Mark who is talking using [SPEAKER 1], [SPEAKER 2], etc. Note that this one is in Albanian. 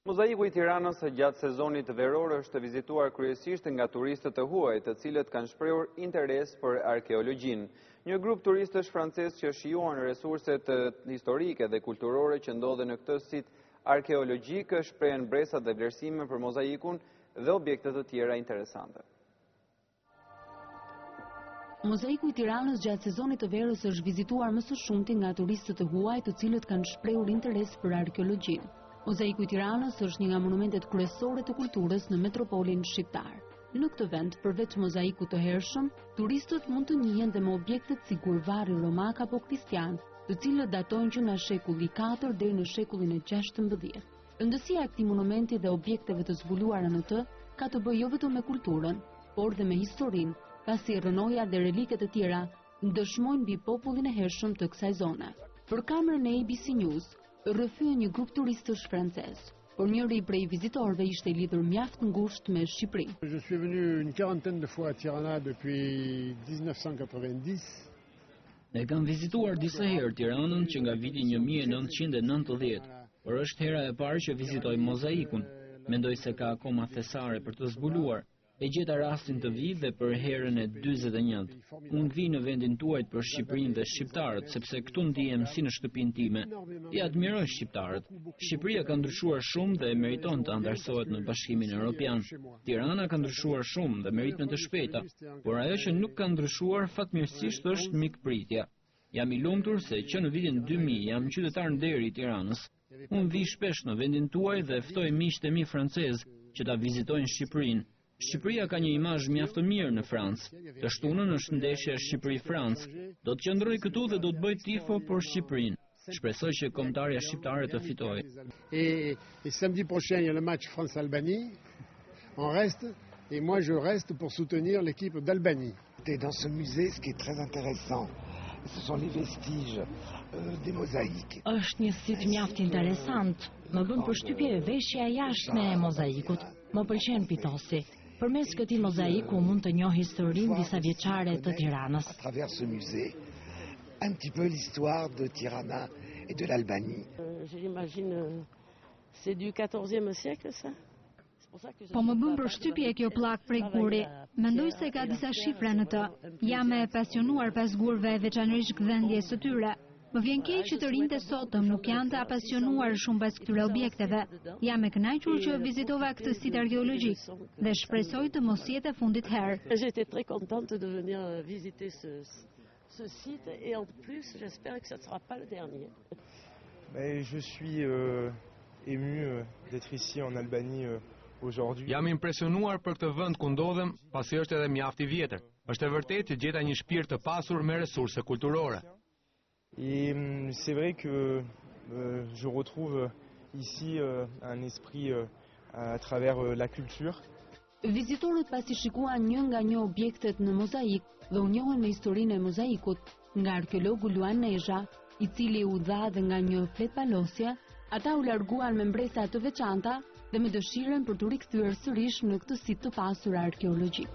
[SPEAKER 1] Mozaiku i Tiranës gjatë sezonit veror është vizituar kryesisht nga turistët e huaj, të cilët kanë shprehur interes për arkeologjinë. Një grup turistësh francez që shijuan resurset historike dhe kulturore që ndodhen në këtë sit arkeologjik shprehen bresat dhe vlerësime për mozaikun dhe objekte të tjera interesante.
[SPEAKER 2] Mozaiku i Tiranës gjatë sezonit të verës është vizituar më së shumti nga turistët e huaj, të cilët kanë shprehur interes për arkeologjinë. Mozaiku i Tiranës është një nga monumentet kryesore të kulturës në metropolin shqiptar. Në këtë vend, përveç mozaikut të hershëm, turistët mund të njihen dhe me objektet si kurvari romak apo kristian, të cilët datojnë që nga shekulli 4 deri në shekullin e 16. Rëndësia e këtij monumenti dhe objekteve të zbuluara në të ka të bëjë jo vetëm me kulturën, por dhe me historinë, pasi rënoja dhe reliket e tjera dëshmojnë mbi popullin e hershëm të kësaj zone. Për kamerën e ABC News, rrëfyen një grup turistësh francez, por njëri prej vizitorëve ishte i lidhur mjaft ngushtë me Shqipërinë.
[SPEAKER 3] Je suis venu une quarantaine de fois à Tirana depuis 1990.
[SPEAKER 4] Ne kam vizituar disa herë Tiranën që nga viti 1990, por është hera e parë që vizitoj mozaikun. Mendoj se ka akoma thesare për të zbuluar. E gjeta rastin të vi dhe për herën e 41. Unë vi në vendin tuaj për Shqipërinë dhe shqiptarët, sepse këtu ndihem si në shtëpinë time. I admiroj shqiptarët. Shqipëria ka ndryshuar shumë dhe meriton të antarësohet në Bashkimin Evropian. Tirana ka ndryshuar shumë dhe meritme të shpejta, por ajo që nuk ka ndryshuar fatmirësisht është mikpritja. Jam i lumtur se që në vitin 2000 jam qytetar nder i Tiranës. Unë vi shpesh në vendin tuaj dhe ftoj miqtë e mi francezë që ta vizitojnë Shqipërinë. Shqipëria ka një imazh mjaft të mirë në Francë. Të shtunën është ndeshja Shqipëri-Francë. Do të qëndroj këtu dhe do të bëj tifo për Shqipërinë. Shpresoj që kombëtarja shqiptare të fitojë.
[SPEAKER 3] Et samedi prochain il y a le match France-Albanie. On reste et moi je reste pour soutenir l'équipe d'Albanie.
[SPEAKER 5] Dans ce musée, ce qui est très intéressant, ce sont les vestiges des mosaïques.
[SPEAKER 6] Është një sit mjaft interesant. Më bën përshtypje veshja e jashtme e mozaikut. Më pëlqen pitosi. Përmes këtij mozaiku mund të njoh historinë disa vjeçare të Tiranës.
[SPEAKER 5] À travers ce musée, un petit peu l'histoire de Tirana et de l'Albanie.
[SPEAKER 7] J'imagine c'est du 14e siècle ça.
[SPEAKER 8] Po më bën përshtypje kjo pllak prej guri. Mendoj se ka disa shifra në të. Jam e pasionuar pas gurve, veçanërisht gdhendjes së tyre. Më vjen keq që të rinjtë e sotëm nuk janë të apasionuar shumë pas këtyre objekteve. Jam e kënaqur që vizitova këtë sit arkeologjik dhe shpresoj të mos jetë e fundit herë.
[SPEAKER 7] J'étais très contente de venir visiter ce site et en plus j'espère que ça ne sera pas le dernier.
[SPEAKER 9] Je suis ému d'être ici en Albanie aujourd'hui.
[SPEAKER 10] Jam impresionuar për këtë vend ku ndodhem, pasi është edhe mjaft i vjetër. Është e vërtetë që gjeta një shpirt të pasur me resurse kulturore.
[SPEAKER 9] Et c'est vrai que je retrouve ici un esprit à travers la culture.
[SPEAKER 2] Vizitorët pasi shikuan një nga një objektet në mozaik dhe u njohën me historinë e mozaikut nga arkeologu Luan Nezha, i cili u dha dhe nga një flet palosje, ata u larguan me mbresa të veçanta dhe me dëshirën për të rikthyer sërish në këtë sit të pasur arkeologjik.